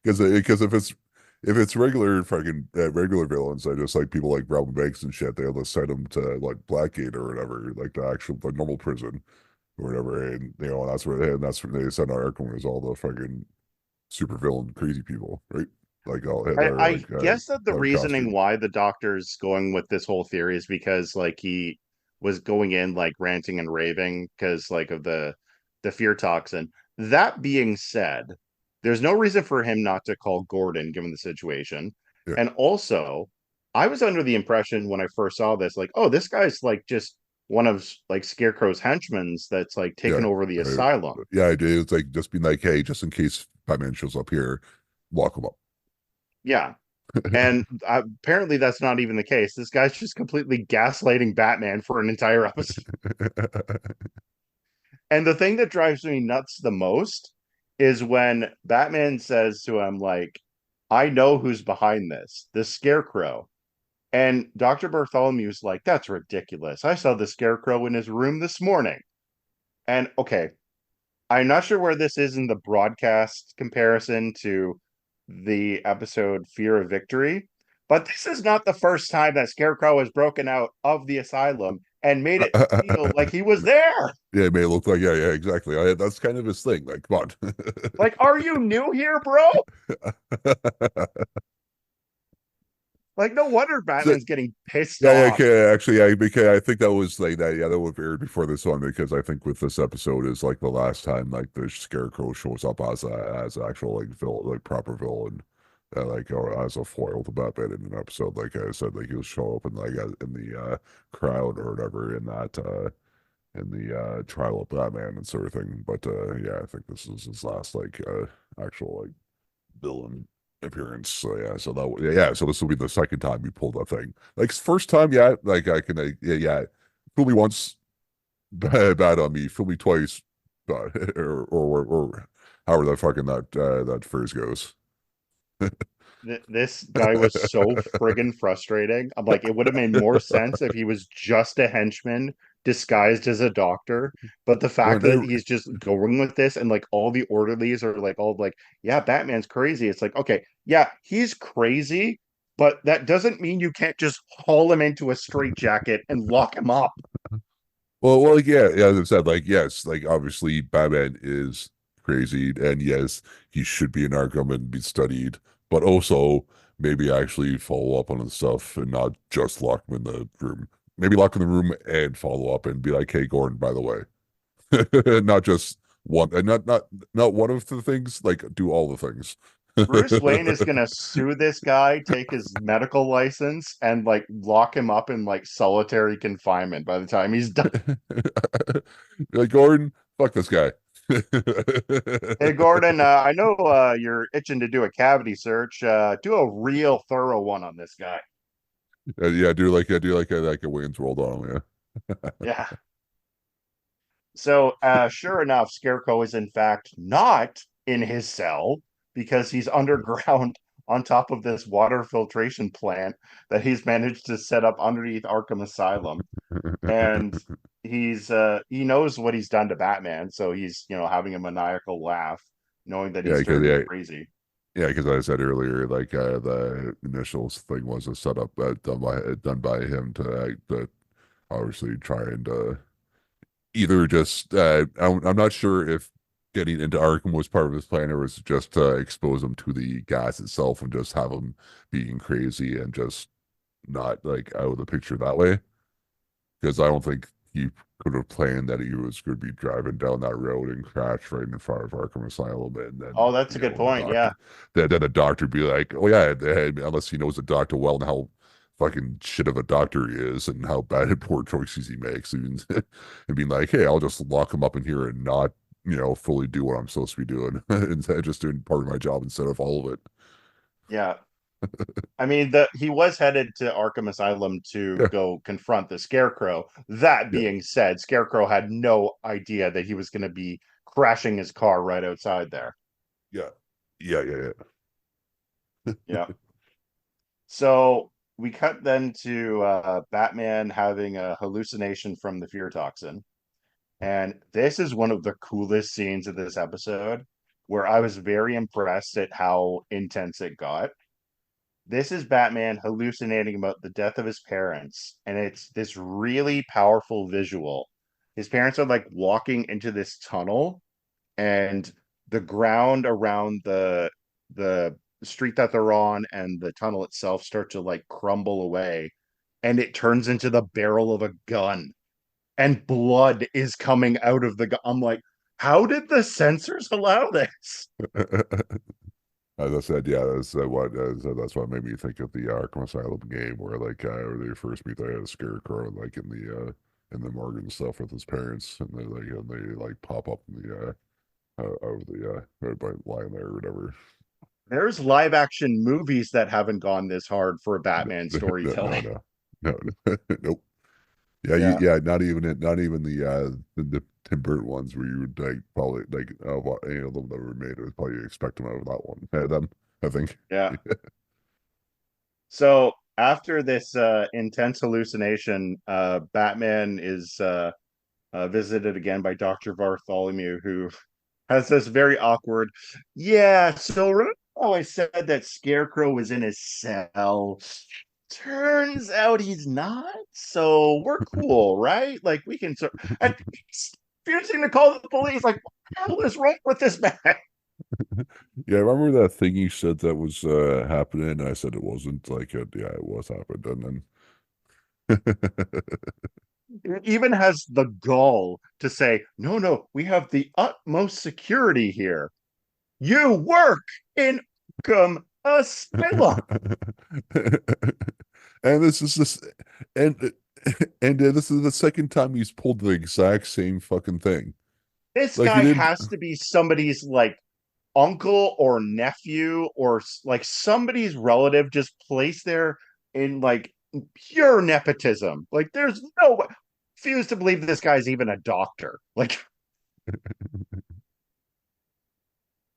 [SPEAKER 1] because if it's regular fucking regular villains, I just like people like Robin Banks and shit. They'll just send them to like Blackgate or whatever, like the actual the normal prison or whatever, and that's where they send our Arkham is all the fucking super villain crazy people, right? Like all that
[SPEAKER 2] I guess that the
[SPEAKER 1] that are
[SPEAKER 2] reasoning
[SPEAKER 1] costume.
[SPEAKER 2] why the doctor's going with this whole theory is because like he was going in like ranting and raving because like of the fear toxin. That being said, there's no reason for him not to call Gordon given the situation.
[SPEAKER 1] Yeah,
[SPEAKER 2] And also, I was under the impression when I first saw this, like, oh, this guy's like just one of like Scarecrow's henchmen that's like taken
[SPEAKER 1] yeah,
[SPEAKER 2] over the
[SPEAKER 1] uh,
[SPEAKER 2] asylum.
[SPEAKER 1] yeah. I did. It's like just being like, hey, just in case Batman shows up here, lock him up.
[SPEAKER 2] Yeah. And apparently that's not even the case. This guy's just completely gaslighting Batman for an entire episode. And the thing that drives me nuts the most is when Batman says to him, like, I know who's behind this, the Scarecrow. And Dr. Bartholomew's like, that's ridiculous. I saw the Scarecrow in his room this morning. And okay, I'm not sure where this is in the broadcast comparison to the episode Fear of Victory, but this is not the first time that Scarecrow has broken out of the asylum and made it feel like he was there.
[SPEAKER 1] Yeah, it may look like yeah, exactly. That's kind of his thing. Like, come on.
[SPEAKER 2] Like, are you new here, bro? Like, no wonder
[SPEAKER 1] So,
[SPEAKER 2] Batman's getting pissed
[SPEAKER 1] yeah,
[SPEAKER 2] off.
[SPEAKER 1] okay, actually, yeah, because I think that was like that. Yeah, that would aired before this one because I think with this episode is like the last time like the Scarecrow shows up as an actual like villain, like proper villain, like or as a foil to Batman in an episode. Like I said, like he'll show up in like in the crowd or whatever in the trial of Batman and sort of thing. But yeah, I think this is his last like actual like villain appearance. So yeah, so yeah, so this will be the second time you pulled that thing. Like first time, yeah, like I can yeah, fool me once, bad on me, fool me twice, or however that fucking that phrase goes.
[SPEAKER 2] This guy was so friggin' frustrating. I'm like, it would have made more sense if he was just a henchman disguised as a doctor. But the
[SPEAKER 1] Well,
[SPEAKER 2] fact that he's just going with this and like all the orderlies are like all like, yeah, Batman's crazy. It's like, okay, yeah, he's crazy, but that doesn't mean you can't just haul him into a straitjacket and lock him up.
[SPEAKER 1] like yeah, as I said, like yes, like obviously Batman is crazy, and yes, he should be in Arkham and be studied, but also maybe actually follow up on the stuff and not just lock him in the room. Maybe lock him in the room and follow up and be like, hey, Gordon, by the way, not just one, and not one of the things. Like do all the things.
[SPEAKER 2] Bruce Wayne is gonna sue this guy, take his medical license, and like lock him up in like solitary confinement by the time he's done.
[SPEAKER 1] Like Gordon, fuck this guy.
[SPEAKER 2] Hey Gordon, I know you're itching to do a cavity search. Do a real thorough one on this guy.
[SPEAKER 1] Yeah, do like a Wayne's World on him, yeah.
[SPEAKER 2] Yeah. So, sure enough, Scarecrow is in fact not in his cell because he's underground on top of this water filtration plant that he's managed to set up underneath Arkham Asylum. And he knows what he's done to Batman, so he's having a maniacal laugh, knowing that
[SPEAKER 1] Yeah,
[SPEAKER 2] he's
[SPEAKER 1] because
[SPEAKER 2] turned him crazy.
[SPEAKER 1] yeah, because I said earlier, like the initial thing was a setup done by him to obviously try and either just I'm not sure if getting into Arkham was part of his plan or was just to expose him to the gas itself and just have him being crazy and just not like out of the picture that way. Because I don't think he could have planned that he was going to be driving down that road and crash right in front of Arkham Asylum, and
[SPEAKER 2] Oh,
[SPEAKER 1] then
[SPEAKER 2] that's a good point. Yeah.
[SPEAKER 1] then the doctor be like, "Oh yeah," unless he knows the doctor well and how fucking shit of a doctor he is and how bad and poor choices he makes, and, and being like, hey, I'll just lock him up in here and not, fully do what I'm supposed to be doing, instead of just doing part of my job instead of all of it.
[SPEAKER 2] Yeah. I mean, the he was headed to Arkham Asylum to
[SPEAKER 1] Yeah,
[SPEAKER 2] go confront the Scarecrow. That
[SPEAKER 1] yeah,
[SPEAKER 2] being said, Scarecrow had no idea that he was going to be crashing his car right outside there.
[SPEAKER 1] yeah, yeah, yeah,
[SPEAKER 2] Yeah. So we cut then to Batman having a hallucination from the fear toxin. And this is one of the coolest scenes of this episode where I was very impressed at how intense it got. This is Batman hallucinating about the death of his parents, and it's this really powerful visual. His parents are like walking into this tunnel, and the ground around the street that they're on and the tunnel itself start to like crumble away, and it turns into the barrel of a gun, and blood is coming out of the gun. I'm like, how did the censors allow this?
[SPEAKER 1] yeah. As I said, yeah, that's what made me think of the Arkham Asylum game where like where they first meet the Scarecrow like in the morgue and stuff with his parents, and they like pop up in the out of the by lying there or whatever.
[SPEAKER 2] There's live action movies that haven't gone this hard for Batman
[SPEAKER 1] No, no,
[SPEAKER 2] storytelling.
[SPEAKER 1] no, no, nope. Yeah,
[SPEAKER 2] Yeah,
[SPEAKER 1] yeah, not even the Tim Burton ones where you would like probably like what any of them that were made, would probably expect them out of that one. Them, I think.
[SPEAKER 2] yeah. So after this intense hallucination, Batman is visited again by Dr. Bartholomew, who has this very awkward, yeah, so remember how I said that Scarecrow was in his cell? Turns out he's not, so we're cool, right? Like we can and refusing to call the police, like what the hell is wrong with this man?
[SPEAKER 1] Yeah, I remember that thing you said that was happening, and I said it wasn't. Like, yeah, it was happening, and then
[SPEAKER 2] It even has the gall to say, no, no, we have the utmost security here. You work in Arkham Asylum.
[SPEAKER 1] and and this is the second time he's pulled the exact same fucking thing.
[SPEAKER 2] This
[SPEAKER 1] Like he
[SPEAKER 2] guy
[SPEAKER 1] didn't.
[SPEAKER 2] has to be somebody's like uncle or nephew or like somebody's relative just placed there in like pure nepotism. Like there's no way. Refuse to believe this guy's even a doctor. Like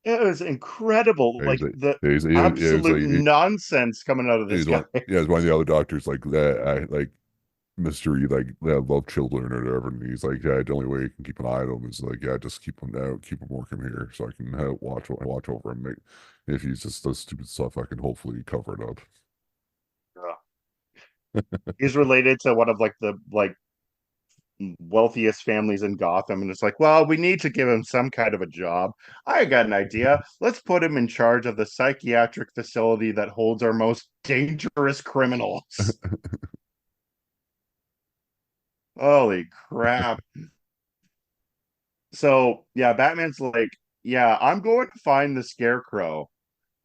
[SPEAKER 2] it was incredible. Like
[SPEAKER 1] He's like,
[SPEAKER 2] the
[SPEAKER 1] he was
[SPEAKER 2] absolute
[SPEAKER 1] like,
[SPEAKER 2] nonsense coming out of this
[SPEAKER 1] he's
[SPEAKER 2] guy.
[SPEAKER 1] one, yeah, he's one of the other doctors like that, like mystery, like love children or whatever. And he's like, yeah, the only way you can keep an eye on him is like, yeah, just keep him out, keep him working here, so I can watch over him. Make, if he's just does stupid stuff, I can hopefully cover it up.
[SPEAKER 2] He's related to one of like the like wealthiest families in Gotham, and it's like, well, we need to give him some kind of a job. I got an idea. Let's put him in charge of the psychiatric facility that holds our most dangerous criminals. Holy crap. So yeah, Batman's like, yeah, I'm going to find the Scarecrow.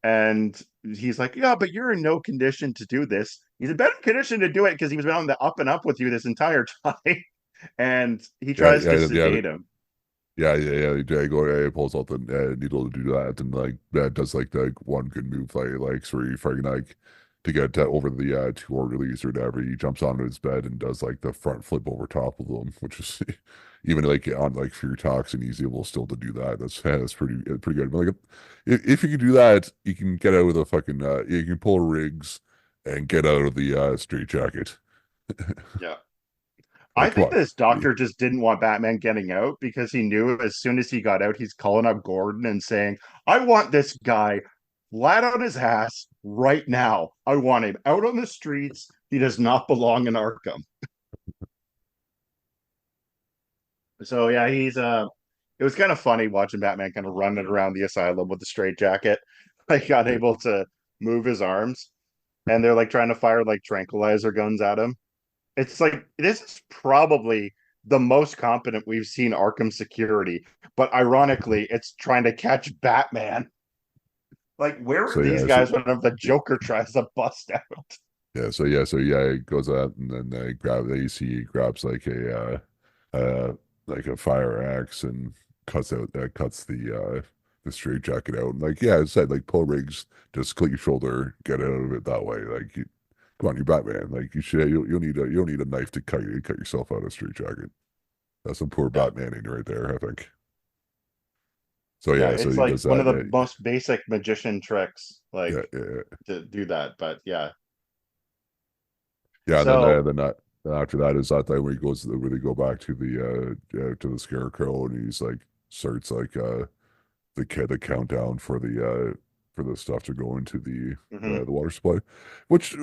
[SPEAKER 2] And he's like, yeah, but you're in no condition to do this. He's in better condition to do it because he was on the up and up with you this entire time. And he
[SPEAKER 1] Yeah,
[SPEAKER 2] tries to sedate him.
[SPEAKER 1] yeah. He pulls out the needle to do that, and like that does like the one good move like likes where he fucking like to get over the two orderlies or whatever. He jumps onto his bed and does like the front flip over top of them, which is even like on like fear toxin, he's able still to do that. That's pretty good. But like if you can do that, you can get out of the fucking you can pull rigs and get out of the straight jacket.
[SPEAKER 2] Yeah. I
[SPEAKER 1] Like, come
[SPEAKER 2] think
[SPEAKER 1] on.
[SPEAKER 2] this doctor just didn't want Batman getting out because he knew as soon as he got out, he's calling up Gordon and saying, I want this guy flat on his ass right now. I want him out on the streets. He does not belong in Arkham. So yeah, he's it was kind of funny watching Batman kind of running around the asylum with the straitjacket, like unable to move his arms. And they're like trying to fire like tranquilizer guns at him. It's like this is probably the most competent we've seen Arkham security, but ironically, it's trying to catch Batman. Like, where
[SPEAKER 1] So
[SPEAKER 2] are these
[SPEAKER 1] yeah,
[SPEAKER 2] guys whenever the Joker tries to bust out?
[SPEAKER 1] yeah, it goes out and then you see he grabs like a fire axe and cuts the straight jacket out. And like, yeah, I said, like, pull rigs, just click your shoulder, get out of it that way. Like, come on, you're Batman. Like, you'll need a knife to cut yourself out of a straight jacket. That's some poor
[SPEAKER 2] Yeah.
[SPEAKER 1] Batmaning right there, I think. So
[SPEAKER 2] Yeah,
[SPEAKER 1] yeah, so
[SPEAKER 2] it's
[SPEAKER 1] he
[SPEAKER 2] like
[SPEAKER 1] does
[SPEAKER 2] one of
[SPEAKER 1] that.
[SPEAKER 2] the most basic magician tricks,
[SPEAKER 1] Yeah,
[SPEAKER 2] like
[SPEAKER 1] yeah,
[SPEAKER 2] to do that. But yeah.
[SPEAKER 1] yeah. And
[SPEAKER 2] So
[SPEAKER 1] then after that is that time where he goes where they go back to the Scarecrow and he's like starts like the countdown for the stuff to go into
[SPEAKER 2] mhm.
[SPEAKER 1] the water supply, which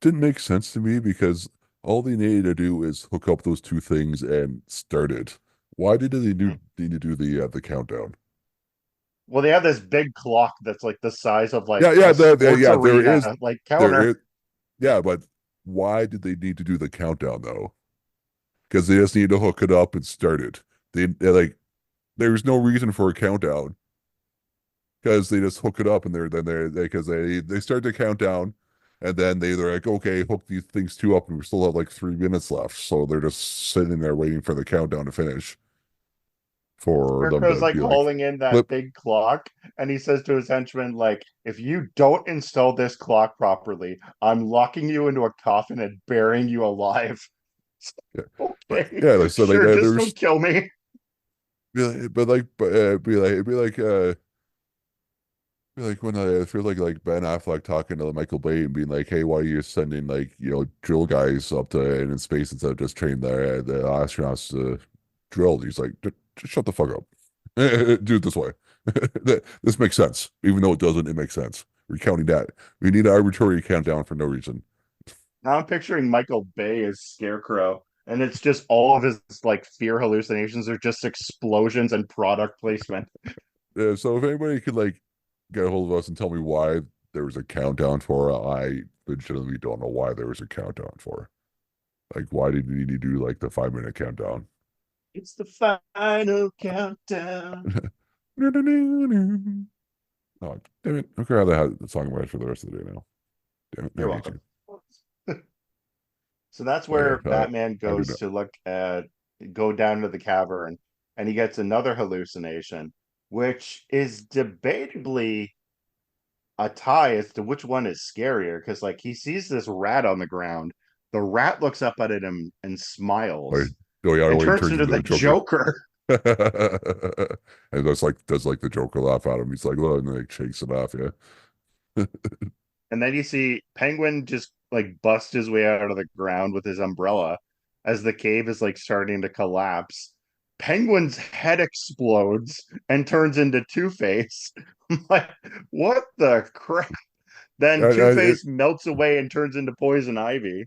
[SPEAKER 1] didn't make sense to me because all they needed to do is hook up those two things and start it. Why did they
[SPEAKER 2] Mhm.
[SPEAKER 1] need to do the countdown?
[SPEAKER 2] Well, they have this big clock that's like the size of like
[SPEAKER 1] Yeah,
[SPEAKER 2] a sports
[SPEAKER 1] yeah, there is
[SPEAKER 2] arena, like
[SPEAKER 1] there
[SPEAKER 2] counter.
[SPEAKER 1] is yeah, but why did they need to do the countdown though? Because they just need to hook it up and start it. They like there's no reason for a countdown because they just hook it up and because they start the countdown and then they're like, okay, hook these things two up and we still have like 3 minutes left, so they're just sitting there waiting for the countdown to finish for them
[SPEAKER 2] Scarecrow's
[SPEAKER 1] to
[SPEAKER 2] like
[SPEAKER 1] be like
[SPEAKER 2] calling in that
[SPEAKER 1] flip.
[SPEAKER 2] big clock, and he says to his henchmen, like, if you don't install this clock properly, I'm locking you into a coffin and burying you alive.
[SPEAKER 1] Yeah, but
[SPEAKER 2] Okay,
[SPEAKER 1] yeah, like, so like
[SPEAKER 2] sure, just don't
[SPEAKER 1] there's
[SPEAKER 2] kill me.
[SPEAKER 1] be like when I feel like Ben Affleck talking to Michael Bay and being like, "Hey, why are you sending like drill guys up to in space instead of just training the astronauts to drill?" And he's like, Just shut the fuck up, do it this way. This makes sense, even though it doesn't. It makes sense. We're counting that. We need an arbitrary countdown for no reason."
[SPEAKER 2] Now I'm picturing Michael Bay as Scarecrow, and it's just all of his like fear hallucinations are just explosions and product placement.
[SPEAKER 1] So if anybody could like get a hold of us and tell me why there was a countdown for, I legitimately don't know why there was a countdown for. Like, why did you need to do like the 5 minute countdown?
[SPEAKER 2] It's the final countdown.
[SPEAKER 1] Oh, damn it. Okay, rather have the song in my head for the rest of the day now. Damn it. I
[SPEAKER 2] You're
[SPEAKER 1] hate
[SPEAKER 2] welcome.
[SPEAKER 1] you.
[SPEAKER 2] So that's
[SPEAKER 1] Oh, yeah.
[SPEAKER 2] where Batman
[SPEAKER 1] I do
[SPEAKER 2] goes
[SPEAKER 1] know.
[SPEAKER 2] to go down to the cavern, and he gets another hallucination, which is debatably a tie as to which one is scarier. Because like he sees this rat on the ground, the rat looks up at him and
[SPEAKER 1] Wait.
[SPEAKER 2] smiles,
[SPEAKER 1] Oh, yeah.
[SPEAKER 2] and
[SPEAKER 1] Wait,
[SPEAKER 2] turns
[SPEAKER 1] turns
[SPEAKER 2] into
[SPEAKER 1] into
[SPEAKER 2] the
[SPEAKER 1] a Joker.
[SPEAKER 2] Joker.
[SPEAKER 1] And does like the Joker laugh at him. He's like, oh, and then like shakes it off. Yeah.
[SPEAKER 2] And then you see Penguin just like bust his way out of the ground with his umbrella as the cave is like starting to collapse. Penguin's head explodes and turns into Two Face. I'm like, what the crap? Then Two
[SPEAKER 1] It,
[SPEAKER 2] Face melts away and turns into Poison Ivy.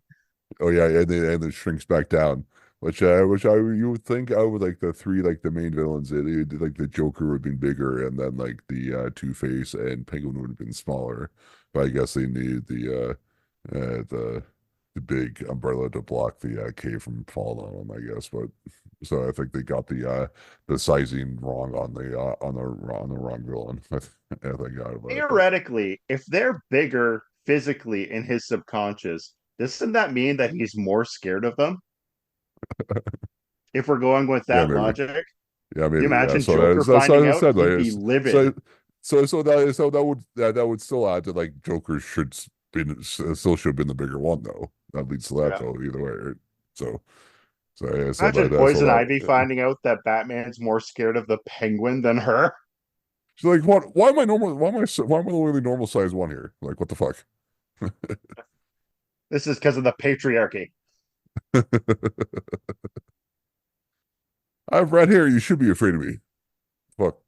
[SPEAKER 1] Oh yeah, and it shrinks back down. Which I you would think out with like the three like the main villains, like the Joker would have been bigger, and then like the Two-Face and Penguin would have been smaller. But I guess they needed the big umbrella to block the cave from falling on them. I guess, but so I think they got the sizing wrong on the wrong villain. I think out of it, but
[SPEAKER 2] Theoretically, if they're bigger physically in his subconscious, doesn't that mean that he's more scared of them? If we're going with
[SPEAKER 1] yeah,
[SPEAKER 2] that
[SPEAKER 1] maybe.
[SPEAKER 2] logic,
[SPEAKER 1] Yeah,
[SPEAKER 2] you
[SPEAKER 1] maybe. Yeah.
[SPEAKER 2] imagine
[SPEAKER 1] So
[SPEAKER 2] Joker
[SPEAKER 1] that's
[SPEAKER 2] finding
[SPEAKER 1] what I
[SPEAKER 2] out,
[SPEAKER 1] said. Like,
[SPEAKER 2] he'd be livid.
[SPEAKER 1] so that would still add to like Joker still should have been the bigger one though. That leads to that
[SPEAKER 2] Yeah.
[SPEAKER 1] though. Either way, right? So yeah,
[SPEAKER 2] Imagine
[SPEAKER 1] so
[SPEAKER 2] Poison Ivy
[SPEAKER 1] that
[SPEAKER 2] finding out that Batman's more scared of the Penguin than her.
[SPEAKER 1] she's like, what? Why am I normal? Why am I the only normal size one here? Like, what the fuck?
[SPEAKER 2] This is because of the patriarchy.
[SPEAKER 1] I have red hair. You should be afraid of me. Fuck.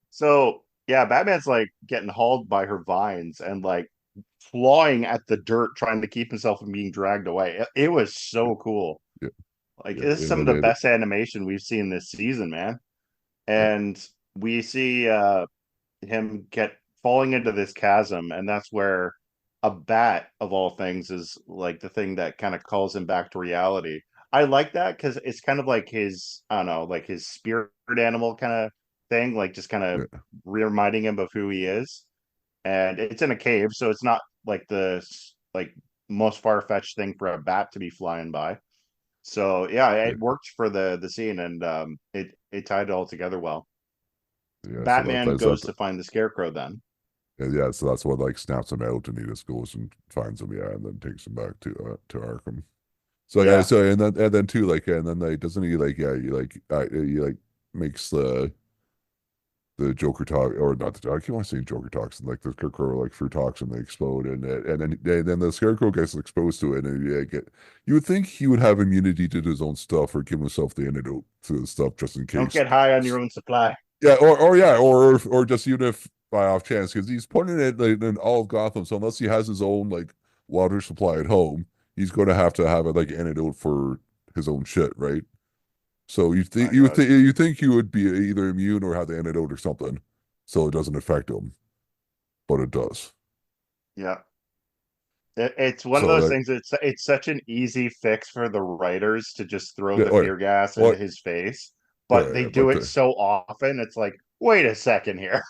[SPEAKER 2] So yeah, Batman's like getting hauled by her vines and like clawing at the dirt, trying to keep himself from being dragged away. It was so cool.
[SPEAKER 1] Yeah,
[SPEAKER 2] Like
[SPEAKER 1] yeah,
[SPEAKER 2] this is
[SPEAKER 1] yeah.
[SPEAKER 2] some of the best animation we've seen this season, man.
[SPEAKER 1] Yeah.
[SPEAKER 2] And we see him get falling into this chasm, and that's where a bat of all things is like the thing that kind of calls him back to reality. I like that because it's kind of like his, I don't know, like his spirit animal kind of thing, like just kind of
[SPEAKER 1] Yeah.
[SPEAKER 2] reminding him of who he is. And it's in a cave, so it's not like like most far-fetched thing for a bat to be flying by. So yeah,
[SPEAKER 1] Yeah,
[SPEAKER 2] it worked for the scene, and it tied it all together well.
[SPEAKER 1] yeah. So
[SPEAKER 2] Batman
[SPEAKER 1] that's
[SPEAKER 2] goes
[SPEAKER 1] that.
[SPEAKER 2] to find the Scarecrow then.
[SPEAKER 1] Yeah, so that's what like snaps him out, and he just goes and finds him, yeah, and then takes him back to Arkham. So yeah,
[SPEAKER 2] Yeah.
[SPEAKER 1] so and then too, like, and then like doesn't he like, yeah, he like makes the Joker talk, or not the I keep on saying Joker talks, and like the Scarecrow like fruit talks, and they explode, and then the Scarecrow gets exposed to it, and yeah, you would think he would have immunity to his own stuff, or give himself the antidote to the stuff just in
[SPEAKER 2] Don't
[SPEAKER 1] case.
[SPEAKER 2] get high on your own supply.
[SPEAKER 1] Yeah, or yeah, or just even if by off chance, because he's putting it like, in all of Gotham, so unless he has his own like water supply at home, he's going to have a like antidote for his own shit, right? So
[SPEAKER 2] My God.
[SPEAKER 1] you think he would be either immune or have the antidote or something, so it doesn't affect him, but it does.
[SPEAKER 2] Yeah. It's one of
[SPEAKER 1] So
[SPEAKER 2] those
[SPEAKER 1] like,
[SPEAKER 2] things. It's such an easy fix for the writers to just throw
[SPEAKER 1] yeah,
[SPEAKER 2] the
[SPEAKER 1] oh yeah,
[SPEAKER 2] fear gas into
[SPEAKER 1] what,
[SPEAKER 2] his face,
[SPEAKER 1] yeah,
[SPEAKER 2] but they
[SPEAKER 1] yeah,
[SPEAKER 2] do it so often. It's like, wait a second here.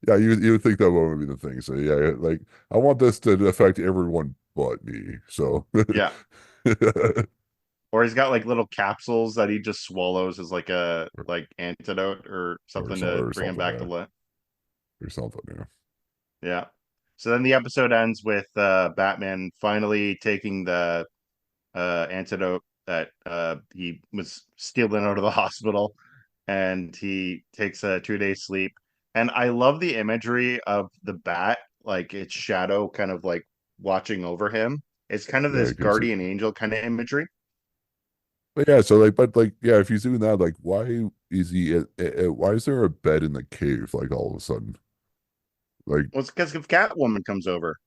[SPEAKER 1] yeah, you would think that would be the thing. So yeah, like I want this to affect everyone but me. So
[SPEAKER 2] Yeah. Or he's got like little capsules that he just swallows as like a like antidote or something to
[SPEAKER 1] or
[SPEAKER 2] bring him
[SPEAKER 1] something,
[SPEAKER 2] back to
[SPEAKER 1] yeah,
[SPEAKER 2] life.
[SPEAKER 1] or something, yeah.
[SPEAKER 2] Yeah. So then the episode ends with Batman finally taking the antidote that he was stealing out of the hospital, and he takes a 2 day sleep. And I love the imagery of the bat, like its shadow kind of like watching over him. It's kind of
[SPEAKER 1] Yeah,
[SPEAKER 2] this
[SPEAKER 1] because
[SPEAKER 2] guardian angel kind of imagery.
[SPEAKER 1] but yeah, so like, but like, yeah, if he's doing that, like, why is he? Why is there a bed in the cave? Like all of a sudden, like,
[SPEAKER 2] Well, it's because if Catwoman comes over,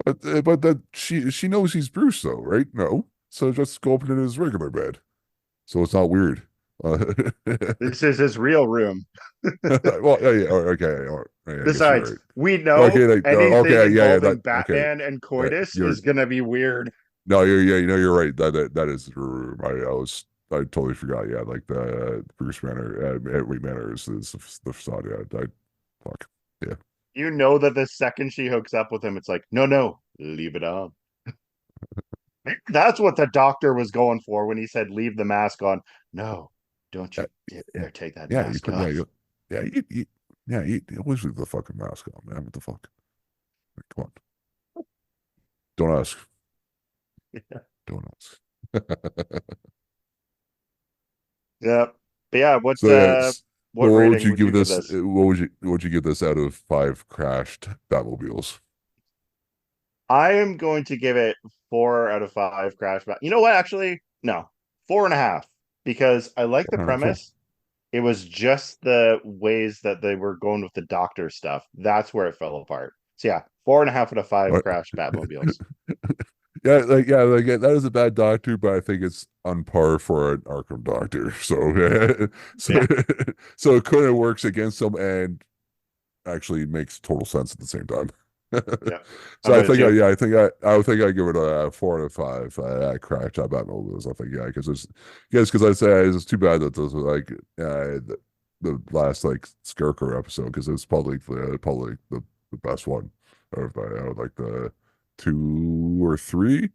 [SPEAKER 1] but that she knows he's Bruce, though, right? No, so just go up into his regular bed, so it's not weird.
[SPEAKER 2] this is his real room.
[SPEAKER 1] Well, yeah, yeah, okay, yeah, I guess you're
[SPEAKER 2] Besides,
[SPEAKER 1] right.
[SPEAKER 2] we
[SPEAKER 1] Okay,
[SPEAKER 2] know
[SPEAKER 1] like,
[SPEAKER 2] anything
[SPEAKER 1] okay, yeah, yeah,
[SPEAKER 2] involving
[SPEAKER 1] that okay,
[SPEAKER 2] Batman and
[SPEAKER 1] yeah,
[SPEAKER 2] coitus
[SPEAKER 1] you're
[SPEAKER 2] is gonna be weird.
[SPEAKER 1] no, you're right. That is the room. I totally forgot. Yeah, like the Bruce Manor, wait, Manor is the facade. Yeah, fuck, yeah.
[SPEAKER 2] You know that the second she hooks up with him, it's like, no, no, leave it on. That's what the doctor was going for when he said, leave the mask on. No, don't
[SPEAKER 1] Yeah,
[SPEAKER 2] you
[SPEAKER 1] yeah,
[SPEAKER 2] dare take that
[SPEAKER 1] yeah, you
[SPEAKER 2] mask
[SPEAKER 1] put,
[SPEAKER 2] off.
[SPEAKER 1] yeah, you always leave the fucking mask on, man. What the fuck? Like, come on, don't ask, don't ask.
[SPEAKER 2] Yeah. But yeah,
[SPEAKER 1] So yeah, so
[SPEAKER 2] what
[SPEAKER 1] what would
[SPEAKER 2] rating
[SPEAKER 1] you
[SPEAKER 2] would you
[SPEAKER 1] give
[SPEAKER 2] give
[SPEAKER 1] this?
[SPEAKER 2] this?
[SPEAKER 1] What would you give this out of five crashed Batmobiles?
[SPEAKER 2] I am going to give it 4 out of 5 crash back. You know what? Actually, no, 4.5, because I like the
[SPEAKER 1] Four out of five.
[SPEAKER 2] premise. It was just the ways that they were going with the doctor stuff. That's where it fell apart. So yeah, 4.5 out of 5
[SPEAKER 1] What?
[SPEAKER 2] crash Batmobiles.
[SPEAKER 1] Yeah, like that is a bad doctor, but I think it's on par for an Arkham doctor. So, so,
[SPEAKER 2] Yeah.
[SPEAKER 1] so it kind of works against them and actually makes total sense at the same time.
[SPEAKER 2] Yeah. How
[SPEAKER 1] So I
[SPEAKER 2] about
[SPEAKER 1] think,
[SPEAKER 2] you?
[SPEAKER 1] I would think I give it a 4 out of 5. I cracked job at movies. I think, yeah, because I say it's too bad that this was like the last like Scarecrow episode because it's probably the best one out of like the two or three.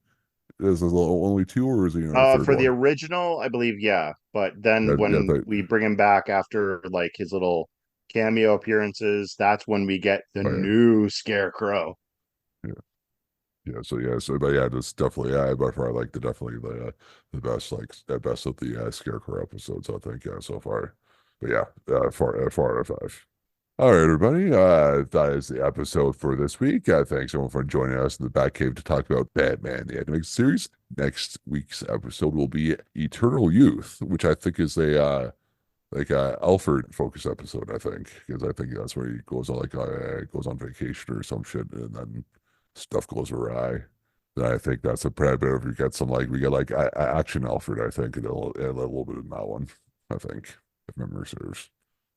[SPEAKER 1] Is there only two, or is there a third
[SPEAKER 2] For the
[SPEAKER 1] one?
[SPEAKER 2] original, I believe, yeah. But then
[SPEAKER 1] Yeah, yeah,
[SPEAKER 2] when we bring him back after like his little cameo appearances, that's when we get the
[SPEAKER 1] oh, yeah,
[SPEAKER 2] new Scarecrow.
[SPEAKER 1] yeah, yeah. So yeah, but yeah, that's definitely yeah. By far, like definitely the best the best of the Scarecrow episodes. I think yeah so far. But yeah, 4 out of 5. All right, everybody. That is the episode for this week. Thanks everyone for joining us in the Batcave to talk about Batman the Animated Series. Next week's episode will be Eternal Youth, which I think is a like a Alfred focus episode. I think because I think that's where he goes on goes on vacation or some shit, and then stuff goes awry. And I think that's a predator. If we get some like we get like action Alfred, I think and a little bit in that one. I think if memory serves.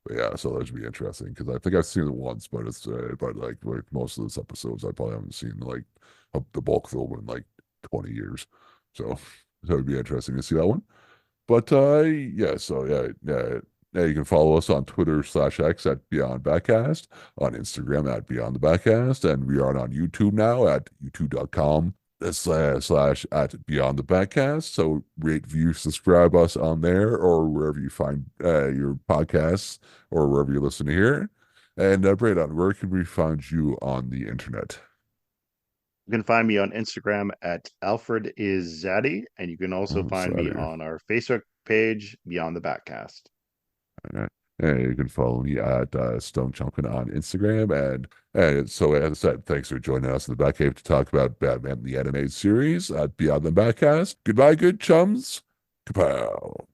[SPEAKER 1] But yeah, so that should be interesting because I think I've seen it once, but it's but like most of those episodes, I probably haven't seen like the bulk of them in like 20 years. So that would be interesting to see that one. But yeah, so yeah, You can follow us on Twitter/X at Beyond Backcast, on Instagram at Beyond the Backcast, and we are on YouTube now at youtube.com// at Beyond the Backcast. So rate, view, subscribe us on there or wherever you find your podcasts or wherever you listen to here. And Braydon, where can we find you on the internet?
[SPEAKER 2] You can find me on Instagram at Alfred is Zaddy, and you can also
[SPEAKER 1] Oh,
[SPEAKER 2] find me
[SPEAKER 1] sorry.
[SPEAKER 2] on our Facebook page, Beyond the Backcast.
[SPEAKER 1] Alright. And you can follow me at Stone Chunkin on Instagram. And so, as I said, thanks for joining us in the Batcave to talk about Batman the Animated Series at Beyond the Backcast. Goodbye, good chums. Kapow.